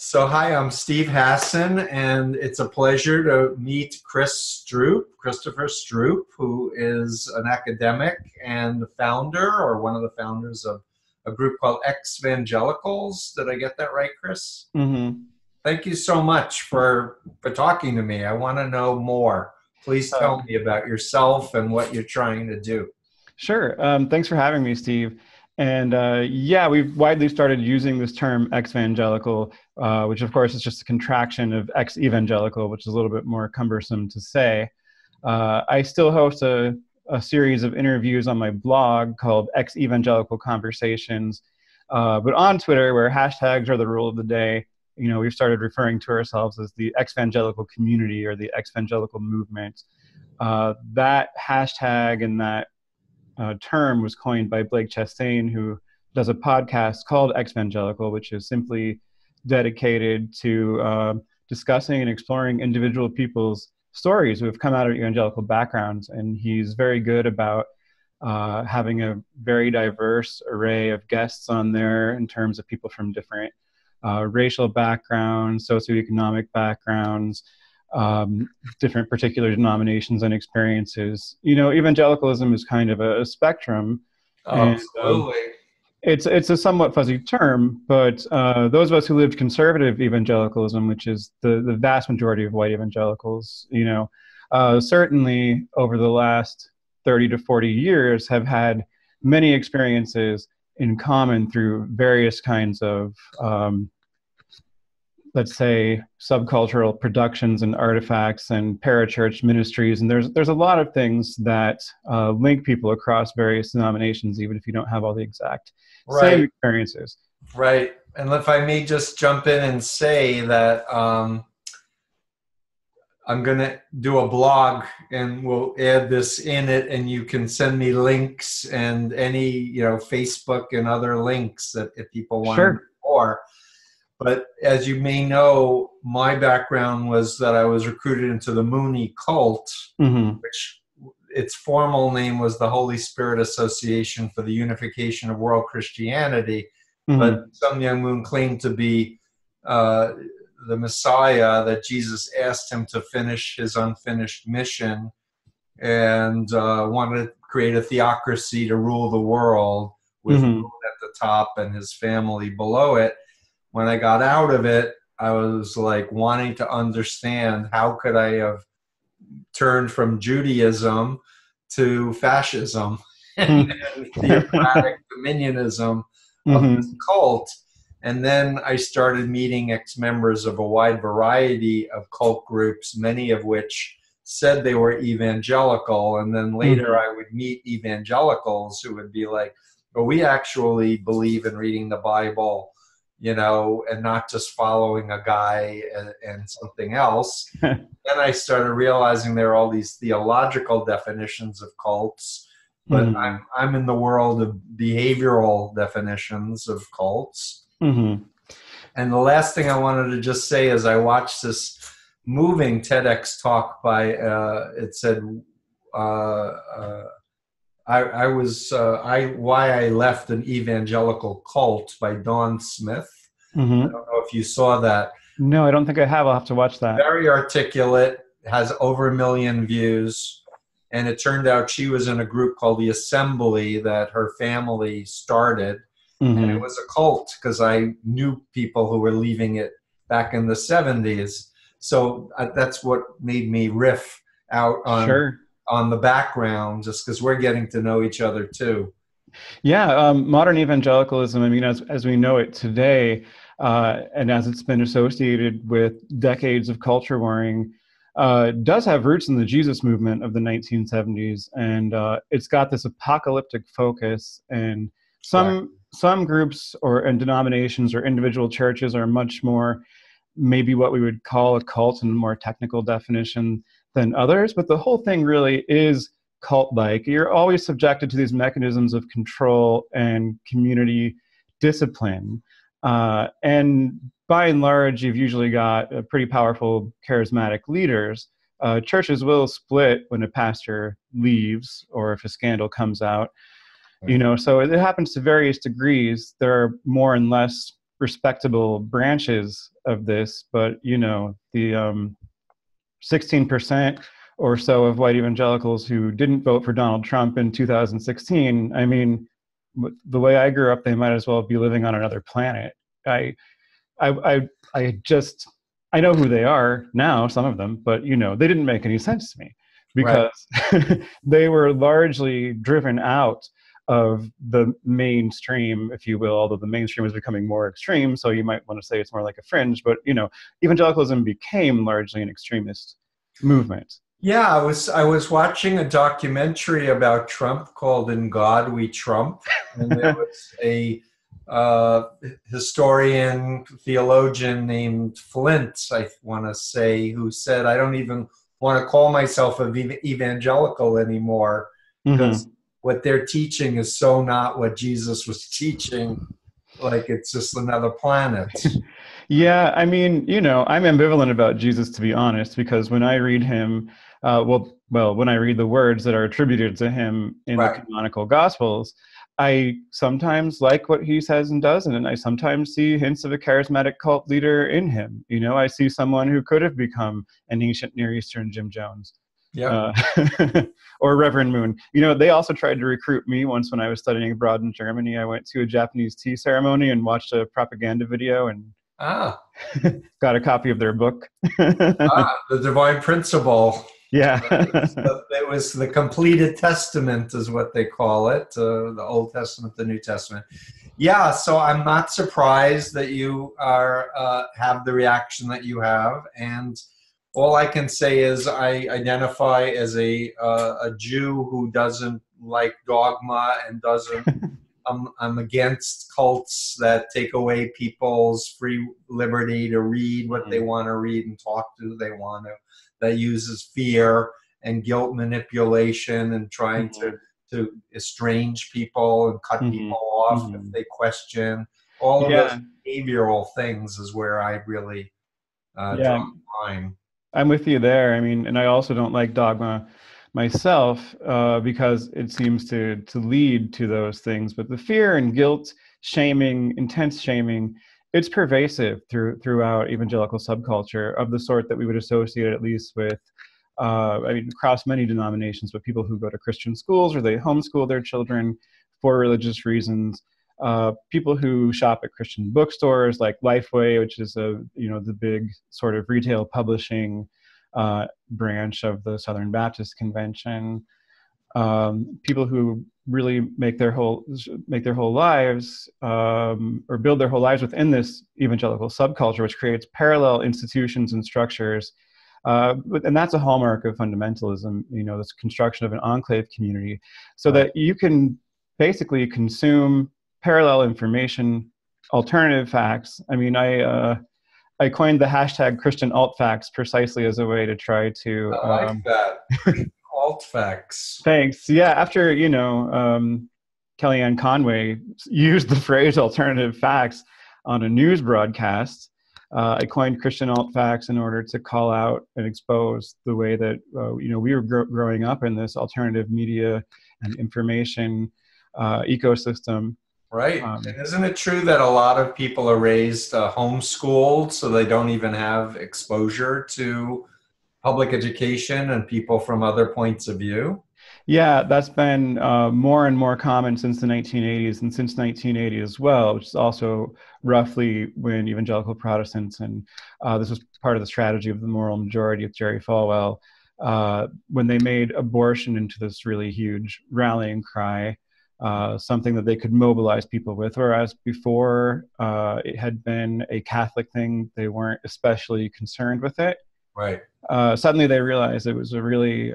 So hi, I'm Steve Hassan, and it's a pleasure to meet Christopher Stroop, who is an academic and the founder, or one of the founders of a group called Exvangelicals. Did I get that right, Chris? Mm-hmm. Thank you so much for talking to me. I want to know more. Please tell me about yourself and what you're trying to do. Sure. Thanks for having me, Steve. And yeah, we've widely started using this term exvangelical, which of course is just a contraction of ex-evangelical, which is a little bit more cumbersome to say. I still host a series of interviews on my blog called Ex-Evangelical Conversations. But on Twitter, where hashtags are the rule of the day, we've started referring to ourselves as the Exvangelical community or the Exvangelical movement. That hashtag and that term was coined by Blake Chastain, who does a podcast called Exvangelical, which is simply dedicated to discussing and exploring individual people's stories who have come out of evangelical backgrounds. And he's very good about having a very diverse array of guests on there in terms of people from different racial backgrounds, socioeconomic backgrounds, different particular denominations and experiences. Evangelicalism is kind of a spectrum. Absolutely. And, it's a somewhat fuzzy term, but those of us who lived conservative evangelicalism, which is the vast majority of white evangelicals, certainly over the last 30 to 40 years have had many experiences in common through various kinds of let's say, subcultural productions and artifacts and parachurch ministries. And there's a lot of things that link people across various denominations, even if you don't have all the exact same experiences. Right. And if I may just jump in and say that I'm going to do a blog and we'll add this in it, and you can send me links and any, Facebook and other links that if people want to know more. But as you may know, my background was that I was recruited into the Mooney cult, which its formal name was the Holy Spirit Association for the Unification of World Christianity. But Sun Myung Moon claimed to be the Messiah, that Jesus asked him to finish his unfinished mission, and wanted to create a theocracy to rule the world with Moon at the top and his family below it. When I got out of it, I was like wanting to understand how could I have turned from Judaism to fascism and theocratic dominionism of this cult. And then I started meeting ex-members of a wide variety of cult groups, many of which said they were evangelical. And then later I would meet evangelicals who would be like, well, we actually believe in reading the Bible, and not just following a guy and something else. Then I started realizing there are all these theological definitions of cults, but I'm in the world of behavioral definitions of cults. And the last thing I wanted to just say is I watched this moving TEDx talk by, it said, Why I Left an Evangelical Cult by Dawn Smith. I don't know if you saw that. No, I don't think I have. I'll have to watch that. Very articulate, has over 1 million views. And it turned out she was in a group called the Assembly that her family started. And it was a cult because I knew people who were leaving it back in the 70s. So that's what made me riff out on the background, just because we're getting to know each other too. Yeah, modern evangelicalism, I mean, as we know it today, and as it's been associated with decades of culture warring, does have roots in the Jesus movement of the 1970s, and it's got this apocalyptic focus. And some groups and denominations or individual churches are much more maybe what we would call a cult in a more technical definition than others, but the whole thing really is cult-like. You're always subjected to these mechanisms of control and community discipline. And by and large, you've usually got pretty powerful, charismatic leaders. Churches will split when a pastor leaves or if a scandal comes out. So it happens to various degrees. There are more and less respectable branches of this, but the 16% or so of white evangelicals who didn't vote for Donald Trump in 2016, I mean, the way I grew up, they might as well be living on another planet. I know who they are now, some of them, but they didn't make any sense to me because they were largely driven out of the mainstream, if you will, although the mainstream is becoming more extreme, so you might want to say it's more like a fringe, but evangelicalism became largely an extremist movement. Yeah, I was watching a documentary about Trump called "In God We Trump," and there was a historian, theologian named Flynn, I want to say, who said, "I don't even want to call myself an evangelical anymore because what they're teaching is so not what Jesus was teaching. Like it's just another planet." Yeah, I mean, I'm ambivalent about Jesus, to be honest, because when I read him, when I read the words that are attributed to him in the canonical Gospels, I sometimes like what he says and does, and I sometimes see hints of a charismatic cult leader in him. I see someone who could have become an ancient Near Eastern Jim Jones. Or Reverend Moon. They also tried to recruit me once when I was studying abroad in Germany. I went to a Japanese tea ceremony and watched a propaganda video and got a copy of their book. The Divine Principle. Yeah. It was the completed testament is what they call it, the Old Testament, the New Testament. Yeah, so I'm not surprised that you have the reaction that you have, and all I can say is I identify as a Jew who doesn't like dogma and doesn't. I'm against cults that take away people's free liberty to read what they want to read and talk to who they want to. That uses fear and guilt manipulation and trying to estrange people and cut people off if they question. All of those behavioral things is where I really draw the line. I'm with you there. I mean, and I also don't like dogma myself because it seems to lead to those things. But the fear and guilt, shaming, intense shaming, it's pervasive throughout evangelical subculture of the sort that we would associate at least with, across many denominations, but people who go to Christian schools or they homeschool their children for religious reasons. People who shop at Christian bookstores like Lifeway, which is the big sort of retail publishing branch of the Southern Baptist Convention. People who really make their whole lives or build their whole lives within this evangelical subculture, which creates parallel institutions and structures. And that's a hallmark of fundamentalism, this construction of an enclave community, so that you can basically consume parallel information, alternative facts. I mean, I coined the hashtag Christian alt facts precisely as a way to try to. I like that. Alt facts. Thanks. Yeah, after Kellyanne Conway used the phrase alternative facts on a news broadcast, I coined Christian alt facts in order to call out and expose the way that we were growing up in this alternative media and information ecosystem. Right. And isn't it true that a lot of people are raised homeschooled, so they don't even have exposure to public education and people from other points of view? Yeah, that's been more and more common since the 1980s, and since 1980 as well, which is also roughly when evangelical Protestants, and this was part of the strategy of the moral majority of Jerry Falwell, when they made abortion into this really huge rallying cry, something that they could mobilize people with, whereas before it had been a Catholic thing, they weren't especially concerned with it. Right. Suddenly they realized it was a really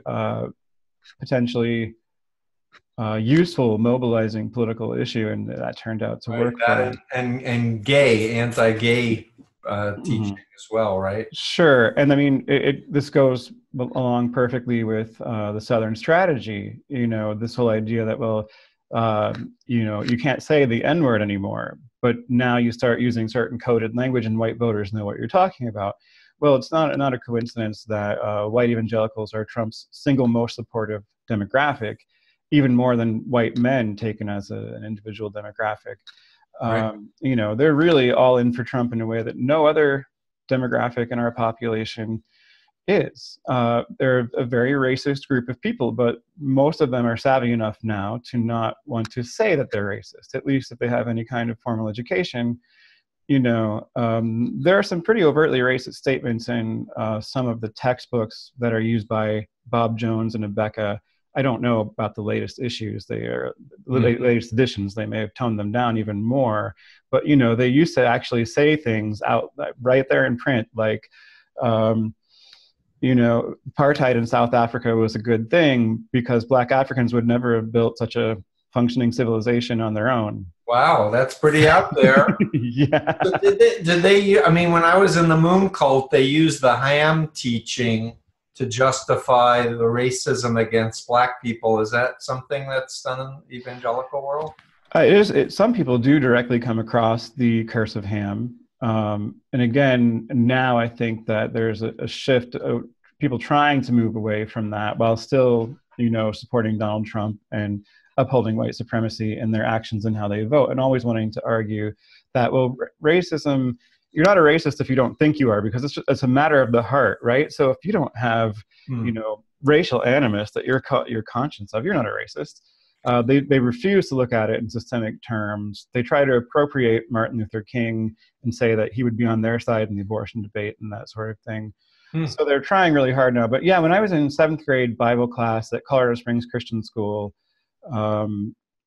potentially useful mobilizing political issue, and that turned out to work. That and anti-gay teaching as well, right? Sure. And I mean, this goes along perfectly with the Southern strategy, this whole idea that, you can't say the N-word anymore, but now you start using certain coded language and white voters know what you're talking about. Well, it's not a coincidence that white evangelicals are Trump's single most supportive demographic. even more than white men taken as an individual demographic. Right. You know, they're really all in for Trump in a way that no other demographic in our population is. They're a very racist group of people, but most of them are savvy enough now to not want to say that they're racist, at least if they have any kind of formal education. You know, there are some pretty overtly racist statements in some of the textbooks that are used by Bob Jones and Abeka. I don't know about the latest issues. They are latest editions. They may have toned them down even more. But, you know, they used to actually say things out right there in print, like, you know, apartheid in South Africa was a good thing because Black Africans would never have built such a functioning civilization on their own. Wow, that's pretty out there. Yeah. So did they, I mean, when I was in the moon cult, they used the ham teaching to justify the racism against Black people. Is that something that's done in the evangelical world? Some people do directly come across the curse of Ham. And again, now I think that there's a shift of people trying to move away from that while still, you know, supporting Donald Trump and upholding white supremacy in their actions and how they vote, and always wanting to argue that, well, racism, you're not a racist if you don't think you are, because it's a matter of the heart, right? So if you don't have, you know, racial animus that you're conscious of, you're not a racist. They refuse to look at it in systemic terms. They try to appropriate Martin Luther King and say that he would be on their side in the abortion debate and that sort of thing. So they're trying really hard now. But yeah, when I was in 7th grade Bible class at Colorado Springs Christian School,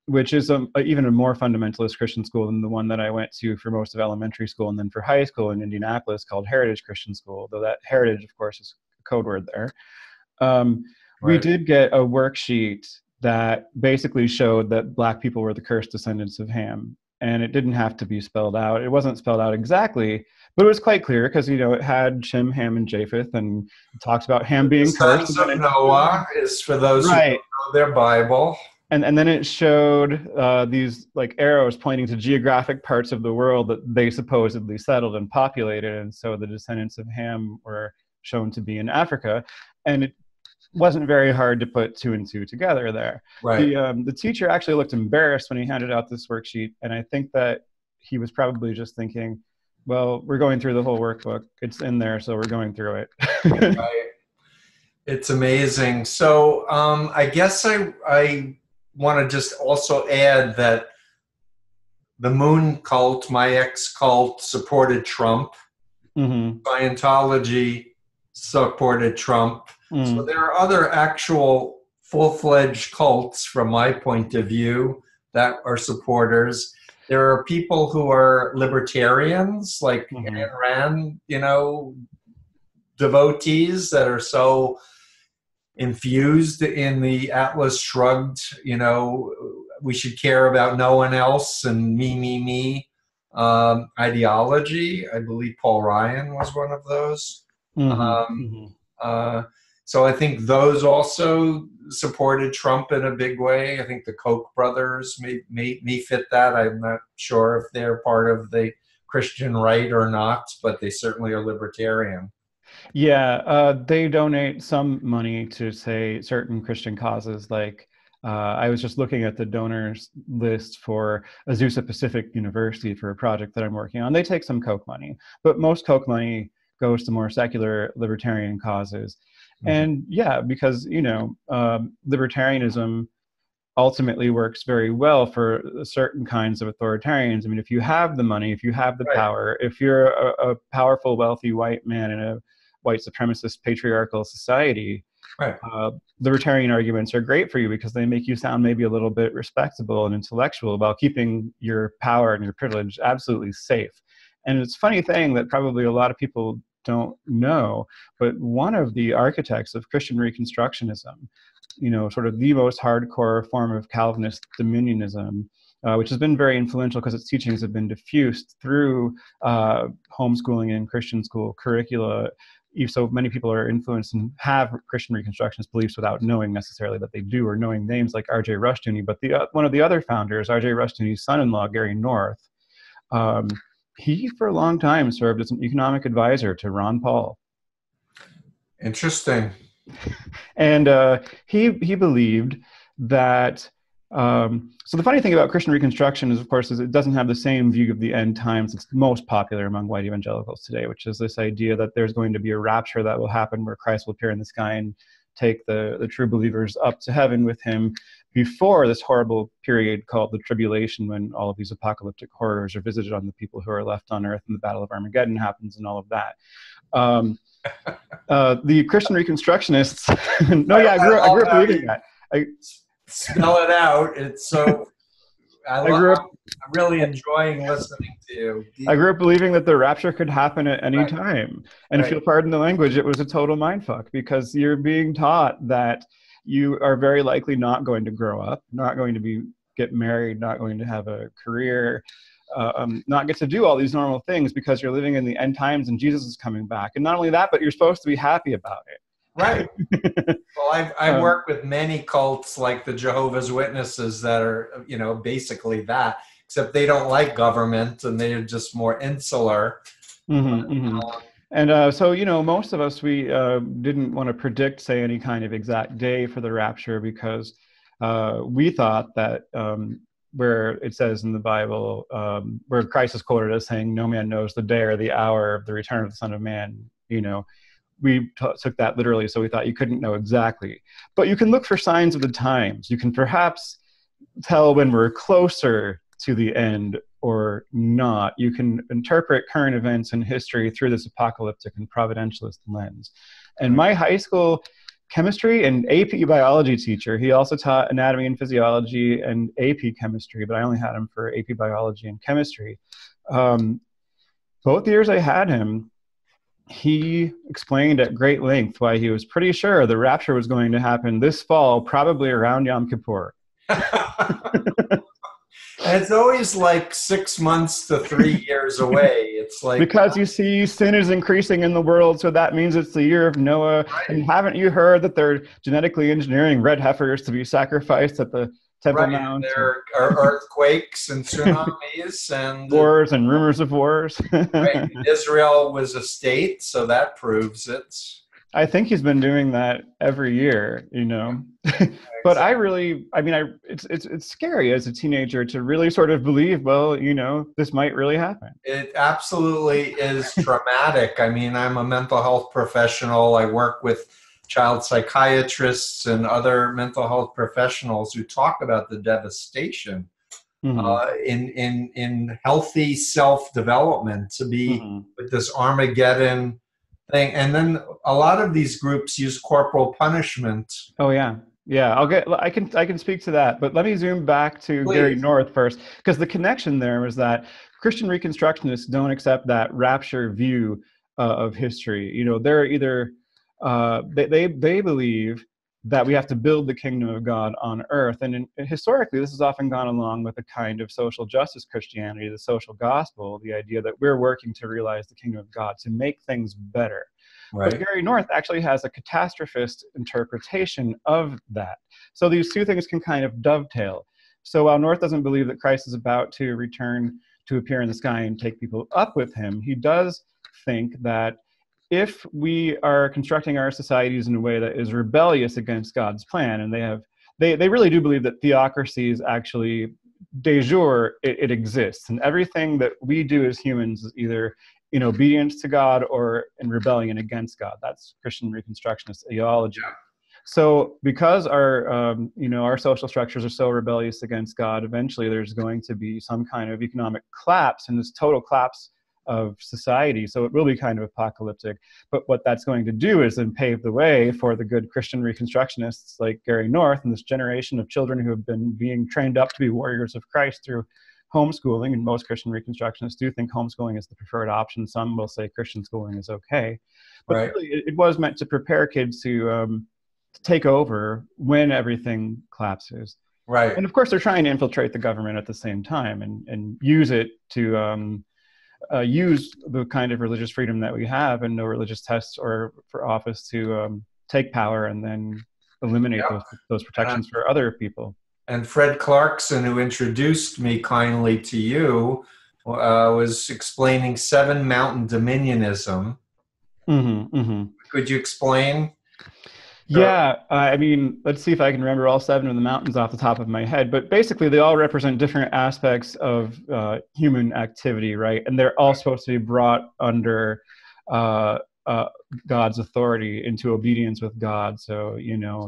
which is even a more fundamentalist Christian school than the one that I went to for most of elementary school and then for high school in Indianapolis, called Heritage Christian School, though that heritage, of course, is a code word there. We did get a worksheet that basically showed that Black people were the cursed descendants of Ham. And it didn't have to be spelled out. It wasn't spelled out exactly, but it was quite clear because, you know, it had Shem, Ham, and Japheth, and it talks about Ham being cursed. Sons of Noah is for those who don't know their Bible. And then it showed these like arrows pointing to geographic parts of the world that they supposedly settled and populated. And so the descendants of Ham were shown to be in Africa. And it wasn't very hard to put 2 and 2 together there. Right. The teacher actually looked embarrassed when he handed out this worksheet. And I think that he was probably just thinking, well, we're going through the whole workbook. It's in there, so we're going through it. Right. It's amazing. So I guess I want to just also add that the moon cult, my ex-cult, supported Trump. Scientology supported Trump. So there are other actual full-flegged cults, from my point of view, that are supporters. There are people who are libertarians, like Ayn Rand, you know, devotees that are so infused in the Atlas Shrugged, you know, we should care about no one else and me, ideology. I believe Paul Ryan was one of those. So I think those also supported Trump in a big way. I think the Koch brothers may fit that. I'm not sure if they're part of the Christian right or not, but they certainly are libertarian. Yeah, they donate some money to, say, certain Christian causes. Like I was just looking at the donors list for Azusa Pacific University for a project that I'm working on. They take some Koch money, but most Koch money goes to more secular libertarian causes. And yeah, because, you know, libertarianism ultimately works very well for certain kinds of authoritarians. I mean, if you have the money, if you have the power, if you're a powerful, wealthy white man in a white supremacist patriarchal society, libertarian arguments are great for you because they make you sound maybe a little bit respectable and intellectual while keeping your power and your privilege absolutely safe. And it's a funny thing that probably a lot of people don't know, but one of the architects of Christian Reconstructionism, you know, sort of the most hardcore form of Calvinist dominionism, which has been very influential because its teachings have been diffused through homeschooling and Christian school curricula. So many people are influenced and have Christian Reconstructionist beliefs without knowing necessarily that they do, or knowing names like R.J. Rushdoony. But one of the other founders, R.J. Rushdoony's son-in-law, Gary North, he for a long time served as an economic advisor to Ron Paul. Interesting. And he believed that so the funny thing about Christian Reconstruction is, of course, is it doesn't have the same view of the end times that's most popular among white evangelicals today, which is this idea that there's going to be a rapture that will happen where Christ will appear in the sky and take the true believers up to heaven with him before this horrible period called the tribulation, when all of these apocalyptic horrors are visited on the people who are left on earth and the Battle of Armageddon happens and all of that. The Christian Reconstructionists, no, yeah, I grew up believing that. Spell it out. It's so. I'm really enjoying listening to you. I grew up believing that the rapture could happen at any time. And if you'll pardon the language, it was a total mindfuck, because you're being taught that you are very likely not going to grow up, not going to get married, not going to have a career, not get to do all these normal things because you're living in the end times and Jesus is coming back. And not only that, but you're supposed to be happy about it. Right. Well, I've worked with many cults like the Jehovah's Witnesses that are, basically that, except they don't like government and they're just more insular. And so, most of us, we didn't want to predict, say, any kind of exact day for the rapture, because we thought that where it says in the Bible, where Christ is quoted as saying, "No man knows the day or the hour of the return of the Son of Man," we took that literally, so we thought you couldn't know exactly. But you can look for signs of the times. You can perhaps tell when we're closer to the end or not. You can interpret current events in history through this apocalyptic and providentialist lens. And my high school chemistry and AP biology teacher, he also taught anatomy and physiology and AP chemistry, but I only had him for AP biology and chemistry. Both years I had him, he explained at great length why he was pretty sure the rapture was going to happen this fall, probably around Yom Kippur. And it's always like 6 months to 3 years away. It's like, because you see sin is increasing in the world, so that means it's the year of Noah. Right. And haven't you heard that they're genetically engineering red heifers to be sacrificed at the Temple Mount? There are earthquakes and tsunamis and wars and rumors of wars. Right. Israel was a state, so that proves it. I think he's been doing that every year, But it's scary as a teenager to really sort of believe, well, this might really happen. It absolutely is traumatic. I mean, I'm a mental health professional. I work with child psychiatrists and other mental health professionals who talk about the devastation in healthy self-development, to be with this Armageddon thing. And then a lot of these groups use corporal punishment. Oh yeah. Yeah, I can speak to that, but let me zoom back to Gary North first, because the connection there was that Christian Reconstructionists don't accept that rapture view of history. They're either they believe that we have to build the kingdom of God on earth, and historically this has often gone along with a kind of social justice Christianity, the social gospel, the idea that we're working to realize the kingdom of God, to make things better. Right. But Gary North actually has a catastrophist interpretation of that. So these two things can kind of dovetail. So while North doesn't believe that Christ is about to return to appear in the sky and take people up with him, he does think that if we are constructing our societies in a way that is rebellious against God's plan, and they really do believe that theocracy is actually de jure, it exists, and everything that we do as humans is either in obedience to God or in rebellion against God. That's Christian Reconstructionist ideology. Yeah. So because our social structures are so rebellious against God, eventually there's going to be some kind of economic collapse, and this total collapse of society. So it will be kind of apocalyptic. But what that's going to do is then pave the way for the good Christian Reconstructionists like Gary North and this generation of children who have been being trained up to be warriors of Christ through homeschooling. And most Christian Reconstructionists do think homeschooling is the preferred option. Some will say Christian schooling is okay. But right. Really, it was meant to prepare kids to take over when everything collapses. Right. And of course, they're trying to infiltrate the government at the same time and use it to use the kind of religious freedom that we have and no religious tests or for office to take power and then eliminate those protections for other people. And Fred Clarkson, who introduced me kindly to you, was explaining Seven Mountain Dominionism. Could you explain? Yeah, I mean, let's see if I can remember all 7 of the mountains off the top of my head. But basically, they all represent different aspects of human activity, right? And they're all supposed to be brought under uh, uh, God's authority into obedience with God. So,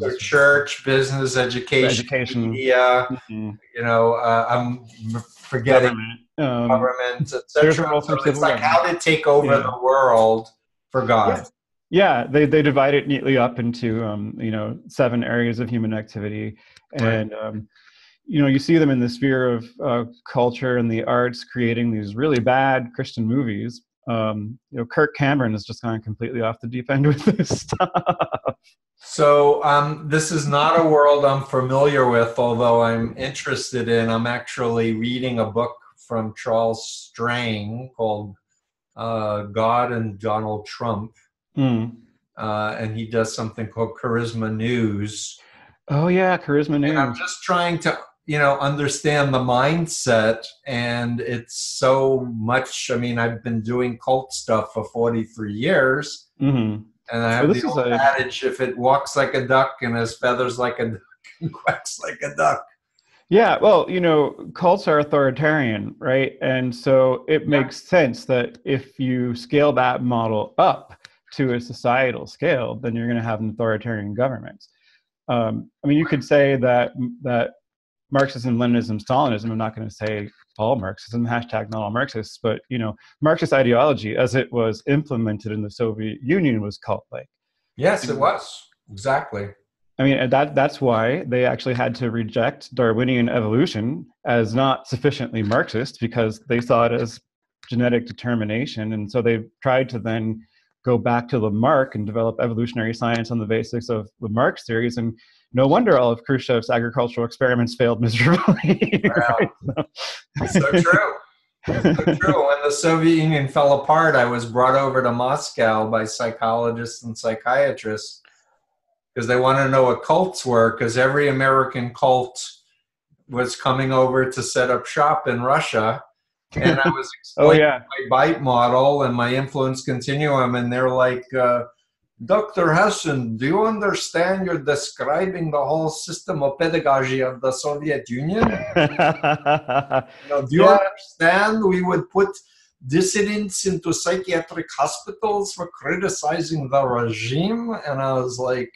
So church, business, education, education, media, mhm, I'm forgetting government. government, There's a etc. role So for it's civil like government. how to take over Yeah. the world for Yeah. God. Yeah, they divide it neatly up into 7 areas of human activity, Right. and you see them in the sphere of culture and the arts, creating these really bad Christian movies. Kirk Cameron has just gone completely off the deep end with this stuff. So this is not a world I'm familiar with, although I'm interested in. I'm actually reading a book from Charles Strang called God and Donald Trump. Mm. And he does something called Charisma News. Oh yeah, Charisma And I'm News. just trying to, understand the mindset. And it's so much. I mean, I've been doing cult stuff for 43 years. Mm-hmm. And I Well, have the this is old adage, if it walks like a duck and has feathers like a duck and quacks like a duck. Yeah, well, cults are authoritarian, right? And so it makes sense that if you scale that model up to a societal scale, then you're going to have an authoritarian government. I mean, you could say that Marxism, Leninism, Stalinism. I'm not going to say all Marxism, hashtag not all Marxists, but Marxist ideology as it was implemented in the Soviet Union was cult-like. Yes, it was. Exactly. I mean, that's why they actually had to reject Darwinian evolution as not sufficiently Marxist, because they saw it as genetic determination. And so they tried to then go back to Lamarck and develop evolutionary science on the basis of Lamarck's theories. And no wonder all of Khrushchev's agricultural experiments failed miserably. Wow. Right? So true. It's so true. When the Soviet Union fell apart, I was brought over to Moscow by psychologists and psychiatrists because they wanted to know what cults were, because every American cult was coming over to set up shop in Russia. And I was explaining my bite model and my influence continuum, and they're like, Dr. Hassan, do you understand you're describing the whole system of pedagogy of the Soviet Union? Do you understand we would put dissidents into psychiatric hospitals for criticizing the regime? And I was like,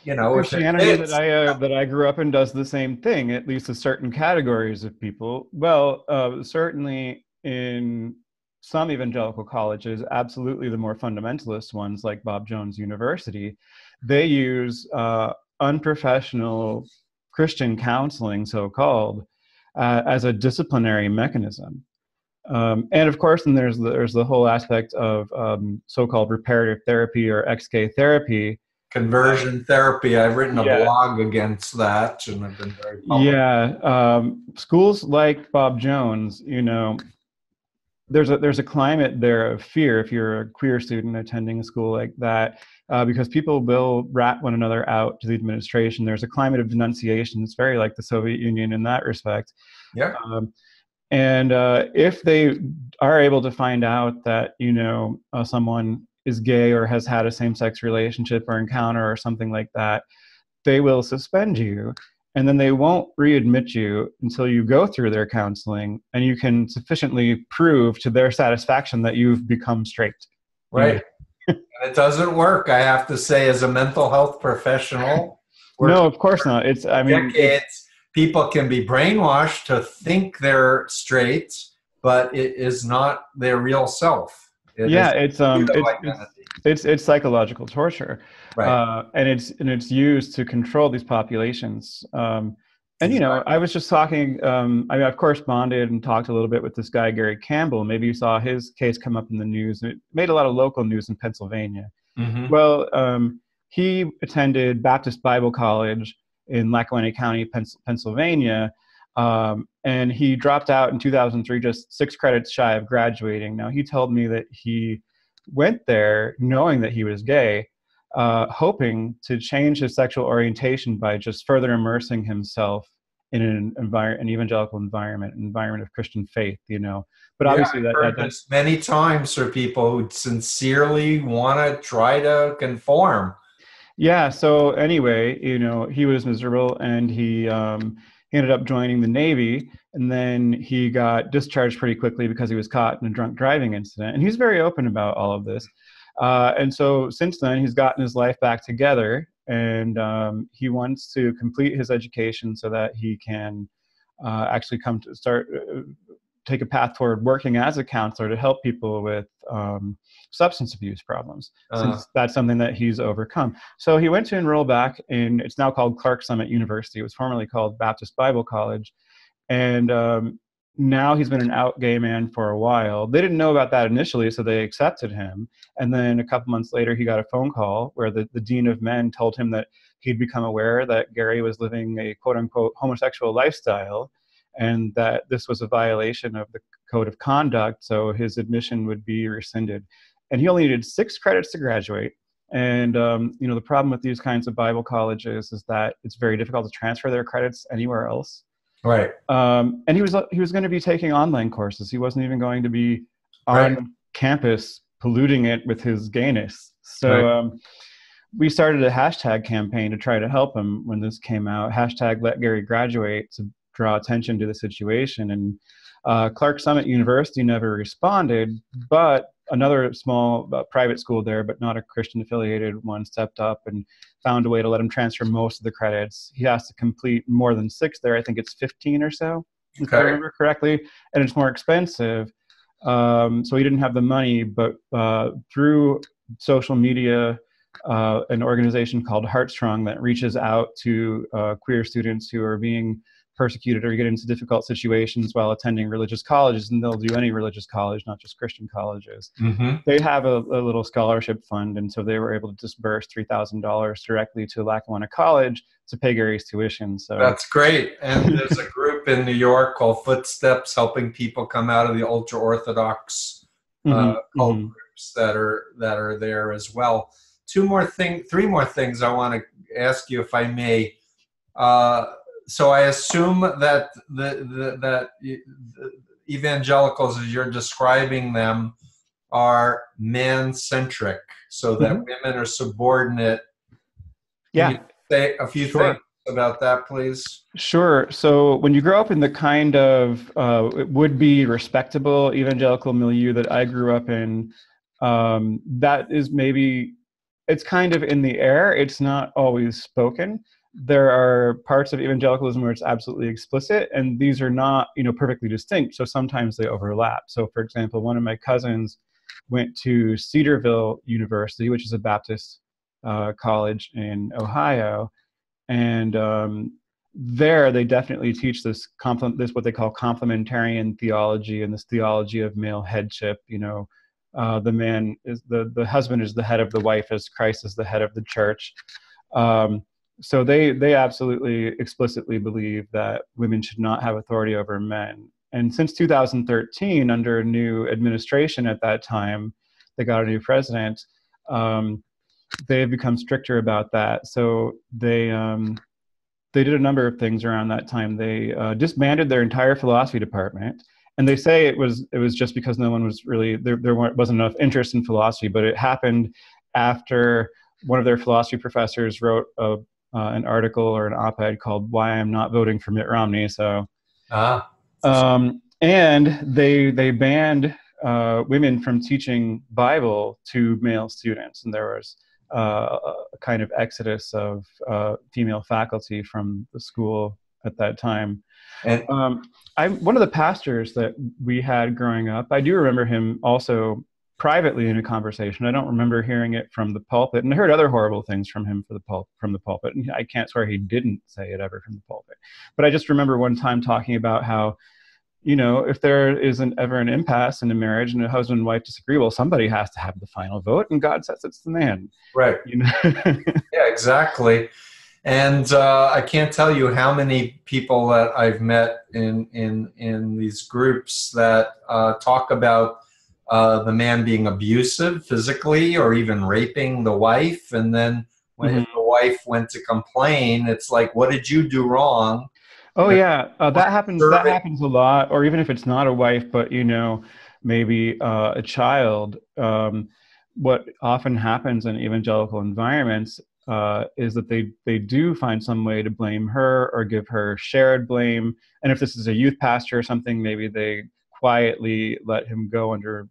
Christianity that I grew up in does the same thing, at least with certain categories of people. Well, certainly in some evangelical colleges, absolutely the more fundamentalist ones like Bob Jones University, they use unprofessional Christian counseling, so-called, as a disciplinary mechanism. And of course, then there's the whole aspect of so-called reparative therapy or XK therapy. Conversion therapy. I've written a blog against that, and I've been very public. Yeah, schools like Bob Jones, there's a climate there of fear if you're a queer student attending a school like that, because people will rat one another out to the administration. There's a climate of denunciation. It's very like the Soviet Union in that respect. Yeah. And if they are able to find out that someone is gay or has had a same-sex relationship or encounter or something like that, they will suspend you, and then they won't readmit you until you go through their counseling and you can sufficiently prove to their satisfaction that you've become straight. Right. And it doesn't work, I have to say, as a mental health professional. No, of course not. Decades, people can be brainwashed to think they're straight, but it is not their real self. It's psychological torture, right? And it's used to control these populations. And I was just talking. I've corresponded and talked a little bit with this guy Gary Campbell. Maybe you saw his case come up in the news. It made a lot of local news in Pennsylvania. Mm-hmm. Well, he attended Baptist Bible College in Lackawanna County, Pennsylvania. And he dropped out in 2003, just 6 credits shy of graduating. Now, he told me that he went there knowing that he was gay, hoping to change his sexual orientation by just further immersing himself in an evangelical environment, an environment of Christian faith, But obviously I've heard this many times for people who sincerely want to try to conform. Yeah. So anyway, he was miserable, and he ended up joining the Navy, and then he got discharged pretty quickly because he was caught in a drunk driving incident. And he's very open about all of this. And so since then, he's gotten his life back together, and he wants to complete his education so that he can actually come to start take a path toward working as a counselor to help people with substance abuse problems, since that's something that he's overcome. So he went to enroll back in, it's now called Clark Summit University. It was formerly called Baptist Bible College. And now he's been an out gay man for a while. They didn't know about that initially, so they accepted him. And then a couple months later, he got a phone call where the dean of men told him that he'd become aware that Gary was living a quote unquote homosexual lifestyle, and that this was a violation of the code of conduct, so his admission would be rescinded. And he only needed 6 credits to graduate. And the problem with these kinds of Bible colleges is that it's very difficult to transfer their credits anywhere else. Right. And he was going to be taking online courses. He wasn't even going to be on campus polluting it with his gayness. So we started a hashtag campaign to try to help him when this came out. Hashtag Let Gary Graduate, to draw attention to the situation. And Clark Summit University never responded, but another small private school there, but not a Christian affiliated one, stepped up and found a way to let him transfer most of the credits. He has to complete more than 6 there. I think it's 15 or so, if I remember correctly. And it's more expensive. So he didn't have the money, but through social media, an organization called Heartstrong that reaches out to queer students who are being persecuted or get into difficult situations while attending religious colleges, and they'll do any religious college, not just Christian colleges. Mm-hmm. They have a little scholarship fund, and so they were able to disburse $3,000 directly to Lackawanna College to pay Gary's tuition. So that's great. And there's a group in New York called Footsteps, helping people come out of the ultra-Orthodox cult groups that are there as well. 3 more things I want to ask you, if I may. So I assume that that evangelicals, as you're describing them, are man-centric, so that women are subordinate. Can you say a few things about that, please? Sure. So when you grow up in the kind of would-be respectable evangelical milieu that I grew up in, that is maybe, it's kind of in the air. It's not always spoken. There are parts of evangelicalism where it's absolutely explicit, and these are not, perfectly distinct. So sometimes they overlap. So for example, one of my cousins went to Cedarville University, which is a Baptist college in Ohio. And there they definitely teach this what they call complementarian theology, and this theology of male headship. The man is the husband is the head of the wife, as Christ is the head of the church. So they absolutely explicitly believe that women should not have authority over men. And since 2013, under a new administration at that time, they got a new president, they have become stricter about that. So they did a number of things around that time. They disbanded their entire philosophy department. And they say it was just because no one was really, there wasn't enough interest in philosophy, but it happened after one of their philosophy professors wrote an article or an op-ed called "Why I'm Not Voting for Mitt Romney." So, and they banned women from teaching Bible to male students, and there was a kind of exodus of female faculty from the school at that time. And one of the pastors that we had growing up, I do remember him also privately in a conversation. I don't remember hearing it from the pulpit, and I heard other horrible things from him from the pulpit, and I can't swear he didn't say it ever from the pulpit. But I just remember one time talking about how, if there isn't ever an impasse in a marriage and a husband and wife disagree, well, somebody has to have the final vote, and God says it's the man. Right. Yeah, exactly. And I can't tell you how many people that I've met in these groups that talk about the man being abusive physically or even raping the wife. And then when if the wife went to complain, it's like, what did you do wrong? Oh, yeah. That happens a lot. Or even if it's not a wife, but, maybe a child. What often happens in evangelical environments is that they do find some way to blame her or give her shared blame. And if this is a youth pastor or something, maybe they quietly let him go under,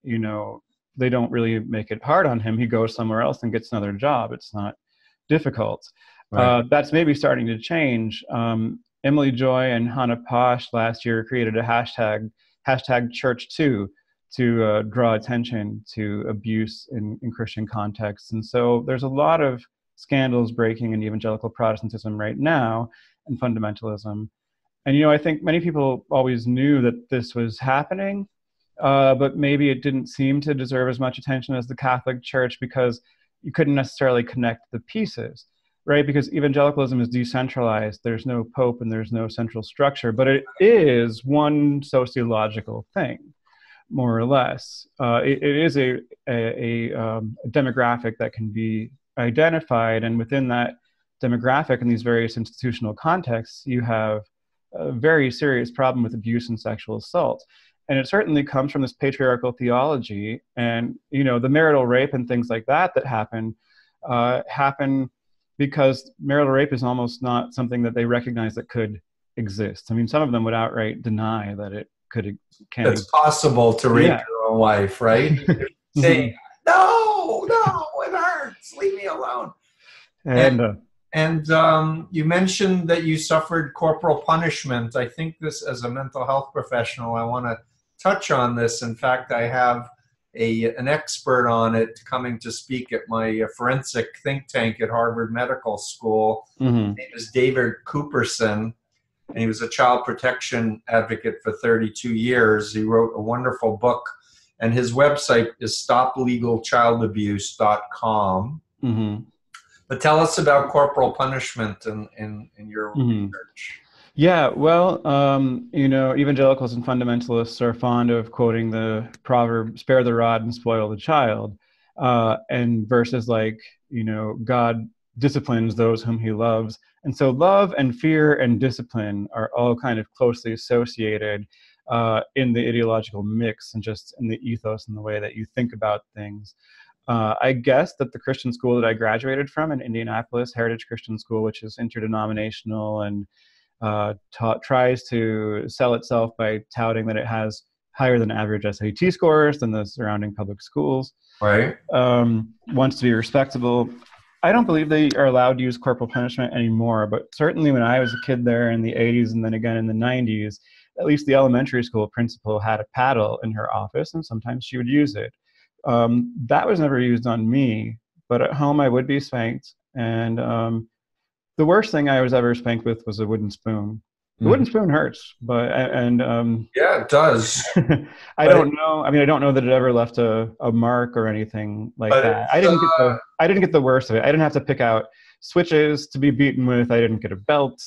they don't really make it hard on him. He goes somewhere else and gets another job. It's not difficult. Right. That's maybe starting to change. Emily Joy and Hannah Posh last year created a hashtag Church Too, to draw attention to abuse in Christian contexts. And so there's a lot of scandals breaking in evangelical Protestantism right now, and fundamentalism. And, I think many people always knew that this was happening, but maybe it didn't seem to deserve as much attention as the Catholic Church because you couldn't necessarily connect the pieces, right? Because evangelicalism is decentralized. There's no pope and there's no central structure, but it is one sociological thing, more or less. It is a demographic that can be identified, and within that demographic in these various institutional contexts, you have a very serious problem with abuse and sexual assault. And it certainly comes from this patriarchal theology, and the marital rape and things like that happen because marital rape is almost not something that they recognize that could exist. I mean, some of them would outright deny that it can. It's possible to rape your own wife, right? Saying, no, it hurts. Leave me alone. And you mentioned that you suffered corporal punishment. I think this, as a mental health professional, I want to touch on this. In fact, I have an expert on it coming to speak at my forensic think tank at Harvard Medical School. Mm-hmm. His name is David Cooperson, and he was a child protection advocate for 32 years. He wrote a wonderful book, and his website is stoplegalchildabuse.com. Mm-hmm. But tell us about corporal punishment in your research. Yeah, well, evangelicals and fundamentalists are fond of quoting the proverb, spare the rod and spoil the child, and verses like, God disciplines those whom he loves. And so love and fear and discipline are all kind of closely associated in the ideological mix and just in the ethos and the way that you think about things. I guess that the Christian school that I graduated from in Indianapolis, Heritage Christian School, which is interdenominational and tries to sell itself by touting that it has higher than average SAT scores than the surrounding public schools, right? Wants to be respectable. I don't believe they are allowed to use corporal punishment anymore, but certainly when I was a kid there in the 80s and then again in the 90s, at least the elementary school principal had a paddle in her office, and sometimes she would use it. That was never used on me, but at home I would be spanked. And the worst thing I was ever spanked with was a wooden spoon. The wooden spoon hurts, but yeah, it does. I don't know. I mean, I don't know that it ever left a mark or anything like that. I didn't get the worst of it. I didn't have to pick out switches to be beaten with. I didn't get a belt,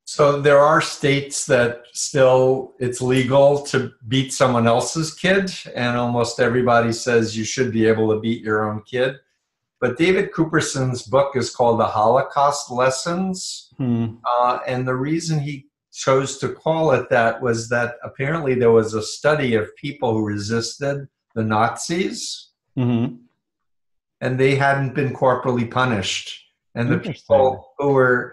So there are states that still it's legal to beat someone else's kid, and almost everybody says you should be able to beat your own kid. But David Cooperson's book is called The Holocaust Lessons. And the reason he chose to call it that was that apparently there was a study of people who resisted the Nazis, and they hadn't been corporally punished. And the people who were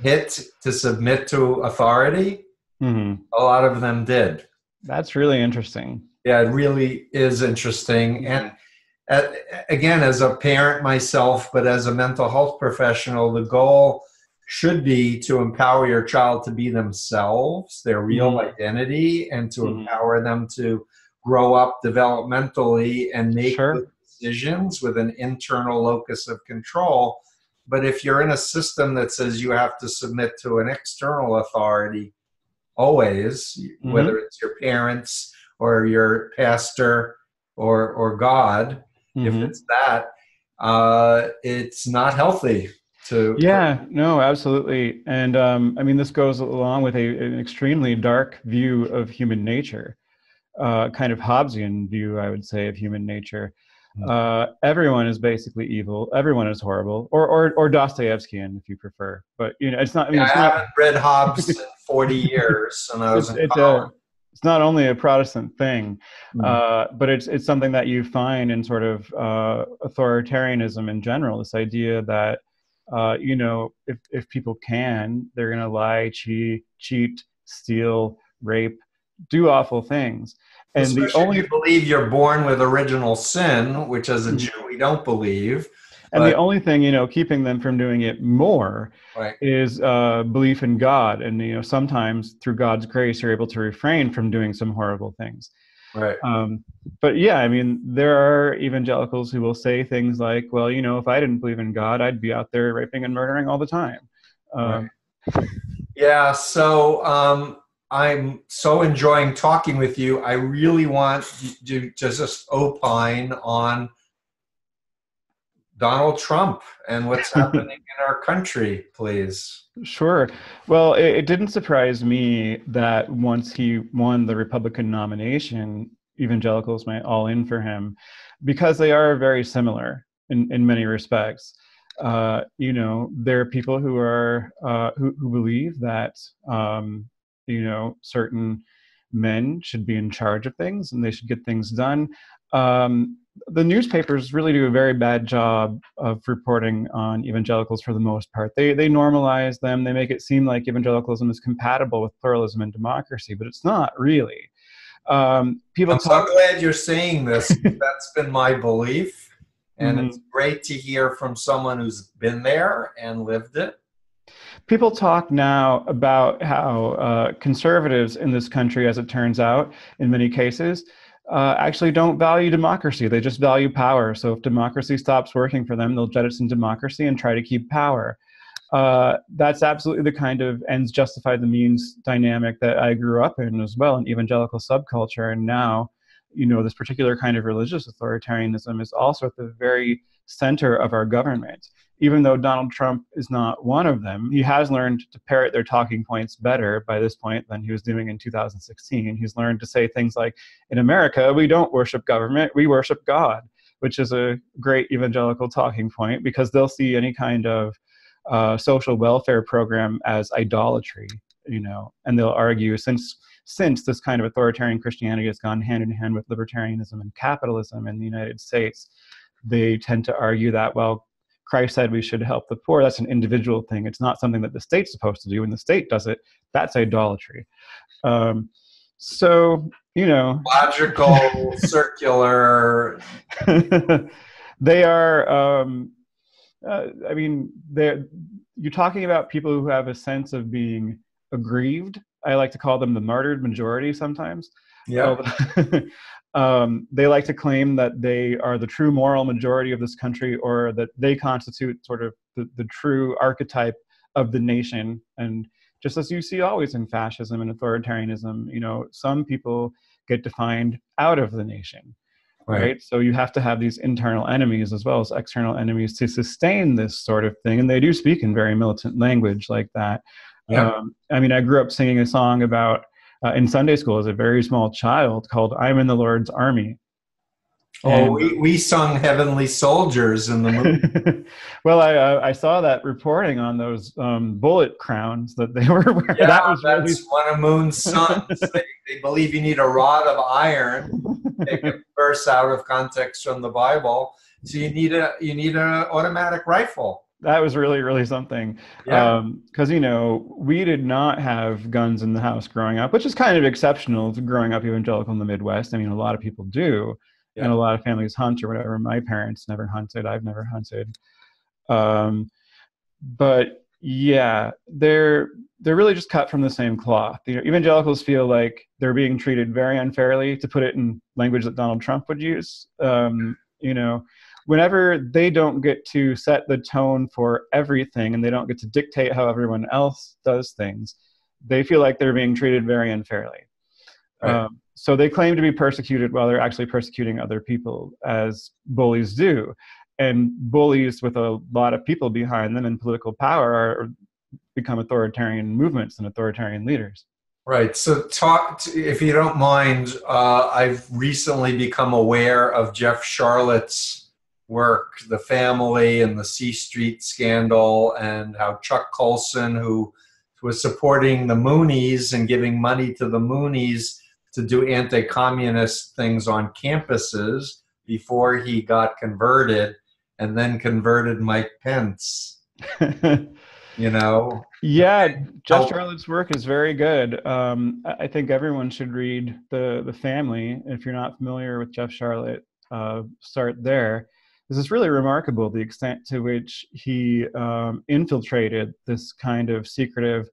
hit to submit to authority, a lot of them did. That's really interesting. Yeah, it really is interesting. And again, as a parent myself, but as a mental health professional, the goal should be to empower your child to be themselves, their real identity, and to empower them to grow up developmentally and make good decisions with an internal locus of control. But if you're in a system that says you have to submit to an external authority always, whether it's your parents or your pastor or God, if it's that, it's not healthy. No, absolutely. And I mean, this goes along with an extremely dark view of human nature, kind of Hobbesian view, I would say, of human nature. Everyone is basically evil. Everyone is horrible, or Dostoevskian, if you prefer. But it's not. I mean, I haven't read Hobbes in 40 years, and I was It's not only a Protestant thing, Mm. but it's something that you find in sort of authoritarianism in general. This idea that if people can, they're going to lie, cheat, steal, rape, do awful things. And the Especially if only you believe you're born with original sin, which as a Mhm. Jew we don't believe. And the But only thing, keeping them from doing it more right, is belief in God. And, sometimes through God's grace, you're able to refrain from doing some horrible things. right, Um, but yeah, I mean, there are evangelicals who will say things like, well, if I didn't believe in God, I'd be out there raping and murdering all the time. right. Um, Yeah. So I'm so enjoying talking with you. I really want you to just opine on Donald Trump and what's happening in our country, please. Sure. Well, it didn't surprise me that once he won the Republican nomination, evangelicals went all in for him because they are very similar in many respects. There are people who are who believe that certain men should be in charge of things and they should get things done. The newspapers really do a very bad job of reporting on evangelicals for the most part. They normalize them. They make it seem like evangelicalism is compatible with pluralism and democracy, but it's not really. People I'm so talk. glad you're saying this. That's been my belief. And it's Mhm. great to hear from someone who's been there and lived it. People talk now about how conservatives in this country, as it turns out, in many cases, actually don't value democracy. They just value power. So if democracy stops working for them, they'll jettison democracy and try to keep power. That's absolutely the kind of ends justify the means dynamic that I grew up in as well, in evangelical subculture. And now, this particular kind of religious authoritarianism is also at the very center of our government. Even though Donald Trump is not one of them, he has learned to parrot their talking points better by this point than he was doing in 2016. He's learned to say things like, in America, we don't worship government, we worship God, which is a great evangelical talking point because they'll see any kind of social welfare program as idolatry, and they'll argue since this kind of authoritarian Christianity has gone hand in hand with libertarianism and capitalism in the United States, they tend to argue that, well, Christ said we should help the poor. That's an individual thing. It's not something that the state's supposed to do. When the state does it, that's idolatry. Um, so, Logical, circular. they are, I mean, you're talking about people who have a sense of being aggrieved. I like to call them the martyred majority sometimes. Yeah. They like to claim that they are the true moral majority of this country, or that they constitute sort of the true archetype of the nation. And just as you see always in fascism and authoritarianism, some people get defined out of the nation. Right. So you have to have these internal enemies as well as external enemies to sustain this sort of thing. And they do speak in very militant language like that. Yeah. I mean, I grew up singing a song about, in Sunday school as a very small child, called I'm in the Lord's Army. Oh, And we sung Heavenly Soldiers in the movie. well, I saw that reporting on those bullet crowns that they were wearing. Yeah, That was really... that's one of Moon's sons. They believe you need a rod of iron. Take a verse out of context from the Bible. So you need an automatic rifle. That was really, really something. Yeah. Because, we did not have guns in the house growing up, which is kind of exceptional to growing up evangelical in the Midwest. I mean, a lot of people do, and a lot of families hunt or whatever. My parents never hunted. I've never hunted. But yeah, they're really just cut from the same cloth. Evangelicals feel like they're being treated very unfairly, to put it in language that Donald Trump would use. Whenever they don't get to set the tone for everything and they don't get to dictate how everyone else does things, they feel like they're being treated very unfairly. Right. So they claim to be persecuted while they're actually persecuting other people, as bullies do. And bullies with a lot of people behind them in political power become authoritarian movements and authoritarian leaders. Right. So if you don't mind, I've recently become aware of Jeff Charlotte's work, The Family and the C Street scandal, and how Chuck Colson, who was supporting the Moonies and giving money to the Moonies to do anti-communist things on campuses before he got converted, and then converted Mike Pence. You know? Yeah, Jeff Charlotte's work is very good. I think everyone should read The Family. If you're not familiar with Jeff Charlotte, start there. This is really remarkable, the extent to which he infiltrated this kind of secretive,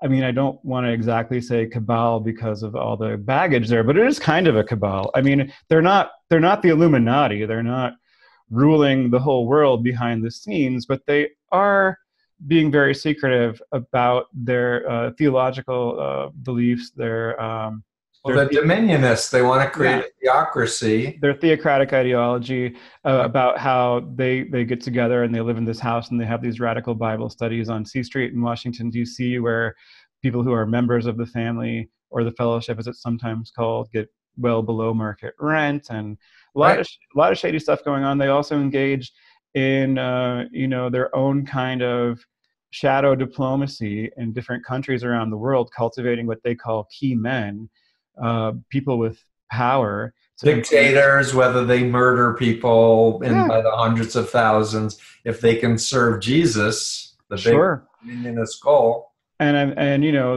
I mean, I don't want to exactly say cabal because of all the baggage there, but it is kind of a cabal. I mean, they're not the Illuminati. They're not ruling the whole world behind the scenes, but they are being very secretive about their theological beliefs, they're dominionists. They want to create a theocracy. Their theocratic ideology about how they get together and they live in this house and they have these radical Bible studies on C Street in Washington, D.C., where people who are members of the family or the fellowship, as it's sometimes called, get well below market rent, and a lot of shady stuff going on. They also engage in their own kind of shadow diplomacy in different countries around the world, cultivating what they call key men, people with power. Dictators, whether they murder people by the hundreds of thousands, if they can serve Jesus, the big unionist goal. And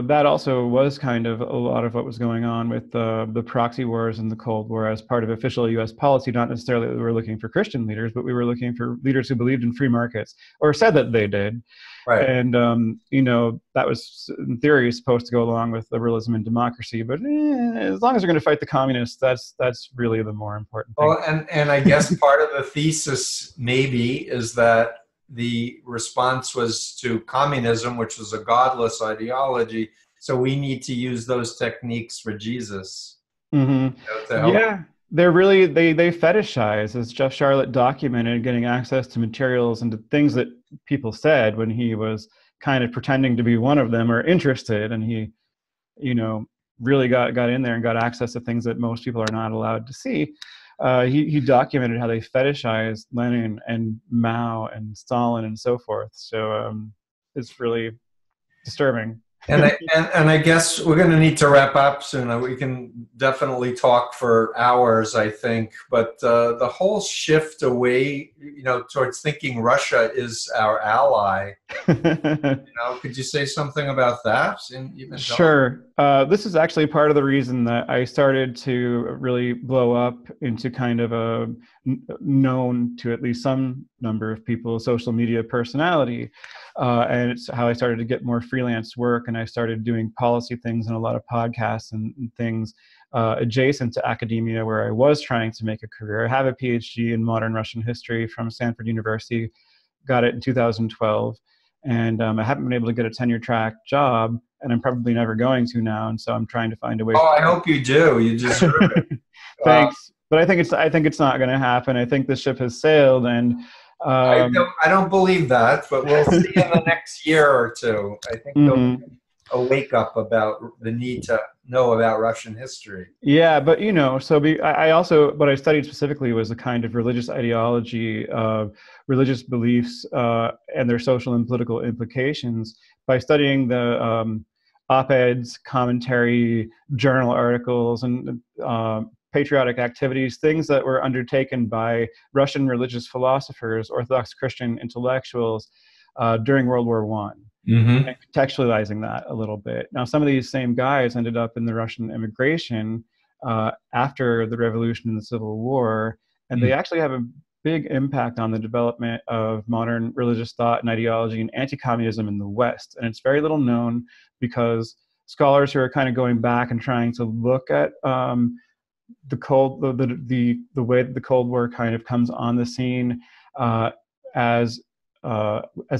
that also was kind of a lot of what was going on with the proxy wars and the Cold War as part of official U.S. policy. Not necessarily that we were looking for Christian leaders, but we were looking for leaders who believed in free markets, or said that they did. Right. And that was in theory supposed to go along with liberalism and democracy. But as long as they're going to fight the communists, that's really the more important thing. Well, and I guess part of the thesis maybe is that the response was to communism, which was a godless ideology. So we need to use those techniques for Jesus. Mm-hmm. Yeah, they're really, they fetishize, as Jeff Charlotte documented, getting access to materials and to things that people said when he was kind of pretending to be one of them or interested. And he, really got in there and got access to things that most people are not allowed to see. He documented how they fetishized Lenin and Mao and Stalin and so forth. So it's really disturbing. And I guess we're going to need to wrap up soon. We can definitely talk for hours, I think. But the whole shift away, towards thinking Russia is our ally. Could you say something about that? Sure. This is actually part of the reason that I started to really blow up into kind of a known to at least some number of people social media personality. And it's how I started to get more freelance work, and I started doing policy things and a lot of podcasts and things adjacent to academia where I was trying to make a career. I have a PhD in modern Russian history from Stanford University, got it in 2012, and I haven't been able to get a tenure track job, and I'm probably never going to now, and so I'm trying to find a way. I hope you do. You deserve it. Thanks. But I think it's not going to happen. I think the ship has sailed, and I don't believe that, but we'll see in the next year or two. I think there'll be a wake up about the need to know about Russian history. Yeah, but I also, what I studied specifically was a kind of religious ideology, religious beliefs, and their social and political implications by studying the op-eds, commentary, journal articles, and patriotic activities, things that were undertaken by Russian religious philosophers, Orthodox Christian intellectuals during World War I, and contextualizing that a little bit. Now, some of these same guys ended up in the Russian immigration after the revolution and the Civil War, and they actually have a big impact on the development of modern religious thought and ideology and anti-communism in the West. And it's very little known because scholars who are kind of going back and trying to look at the way that the Cold War kind of comes on the scene as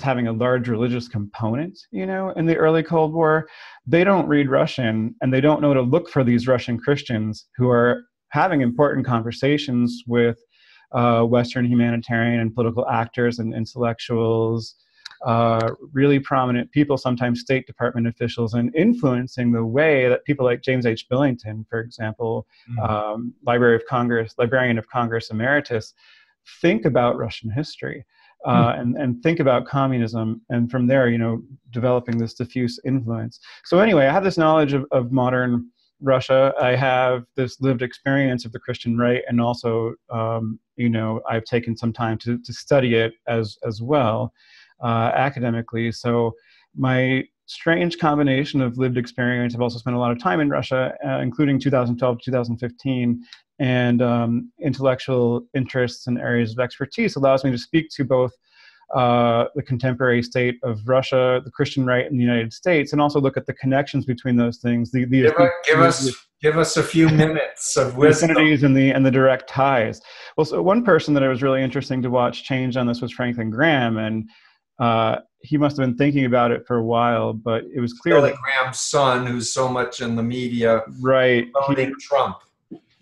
having a large religious component, in the early Cold War, they don't read Russian and they don't know to look for these Russian Christians who are having important conversations with Western humanitarian and political actors and intellectuals, really prominent people, sometimes State Department officials, and influencing the way that people like James H. Billington, for example, Librarian of Congress Emeritus, think about Russian history and think about communism, and from there, developing this diffuse influence. So anyway, I have this knowledge of modern Russia, I have this lived experience of the Christian right, and also, I've taken some time to study it as well, academically. So my strange combination of lived experience. I've also spent a lot of time in Russia, including 2012 to 2015, and intellectual interests and areas of expertise allows me to speak to both the contemporary state of Russia, the Christian right in the United States, and also look at the connections between those things. Give us a few minutes of the wisdom. Affinities and the direct ties. Well, so one person that it was really interesting to watch change on this was Franklin Graham, and he must have been thinking about it for a while, but it was clear Billy that Graham's son, who's so much in the media, right, promoting Trump.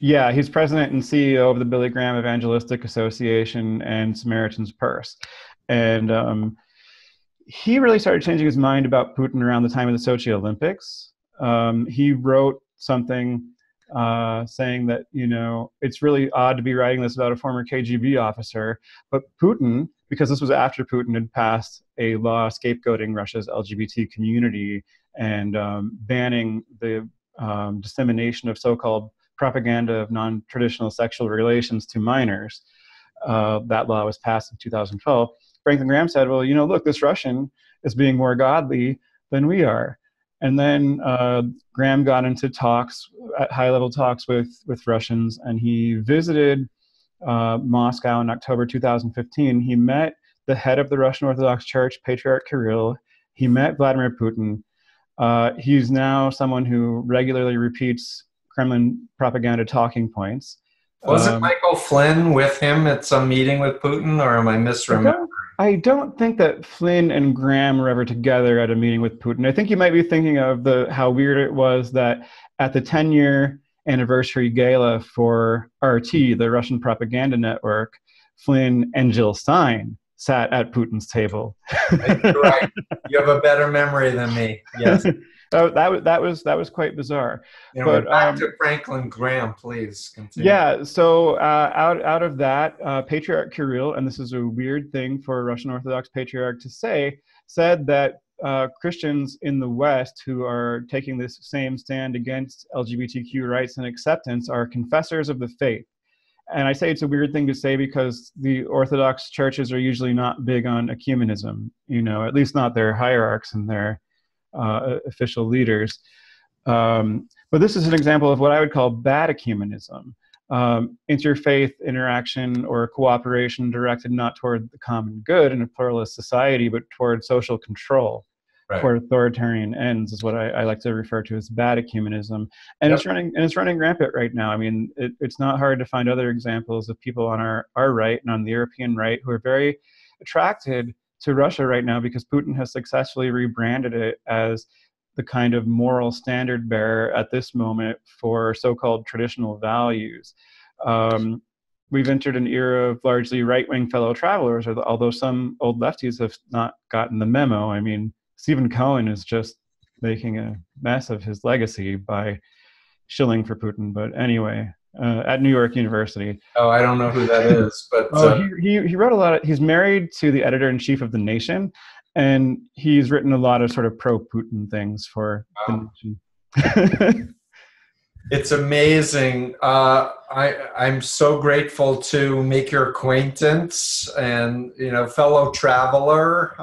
Yeah, he's president and CEO of the Billy Graham Evangelistic Association and Samaritan's Purse. And he really started changing his mind about Putin around the time of the Sochi Olympics. He wrote something saying that, it's really odd to be writing this about a former KGB officer, but Putin, because this was after Putin had passed a law scapegoating Russia's LGBT community and banning the dissemination of so-called propaganda of non-traditional sexual relations to minors. That law was passed in 2012. Franklin Graham said, well, look, this Russian is being more godly than we are. And then Graham got into high-level talks with Russians, and he visited Moscow in October 2015. He met the head of the Russian Orthodox Church, Patriarch Kirill. He met Vladimir Putin. He's now someone who regularly repeats Kremlin propaganda talking points. Wasn't Michael Flynn with him at some meeting with Putin, or am I misremembering? I don't think that Flynn and Graham were ever together at a meeting with Putin. I think you might be thinking of how weird it was that at the 10-year anniversary gala for RT, the Russian propaganda network, Flynn and Jill Stein sat at Putin's table. You're right. You have a better memory than me. Yes. That was quite bizarre. But back to Franklin Graham, please continue. Yeah. So out of that, Patriarch Kirill, and this is a weird thing for a Russian Orthodox patriarch to say, said that Christians in the West who are taking this same stand against LGBTQ rights and acceptance are confessors of the faith. And I say it's a weird thing to say because the Orthodox churches are usually not big on ecumenism, at least not their hierarchs and their official leaders. But this is an example of what I would call bad ecumenism, interfaith interaction or cooperation directed not toward the common good in a pluralist society, but toward social control, toward authoritarian ends is what I like to refer to as bad ecumenism. And it's running rampant right now. I mean, it's not hard to find other examples of people on our right and on the European right who are very attracted to Russia right now because Putin has successfully rebranded it as the kind of moral standard bearer at this moment for so-called traditional values. We've entered an era of largely right-wing fellow travelers, although some old lefties have not gotten the memo. I mean, Stephen Cohen is just making a mess of his legacy by shilling for Putin. But anyway, at New York University. Oh, I don't know who that is, but he wrote a lot. He's married to the editor-in-chief of The Nation, and he's written a lot of sort of pro-Putin things for The Nation. It's amazing. I'm so grateful to make your acquaintance, and fellow traveler.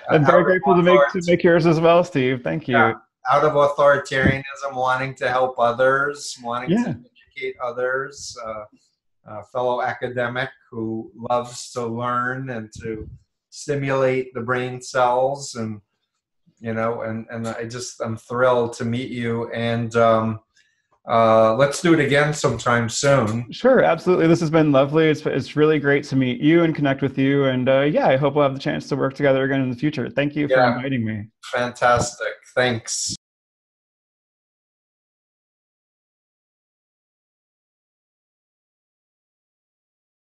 I'm very grateful to make yours as well, Steve. Thank you. Yeah. Out of authoritarianism, wanting to help others, wanting to educate others, fellow academic who loves to learn and to stimulate the brain cells, and I'm thrilled to meet you, and let's do it again sometime soon. Sure, absolutely. This has been lovely. It's really great to meet you and connect with you, and I hope we'll have the chance to work together again in the future. Thank you for inviting me. Fantastic. Thanks.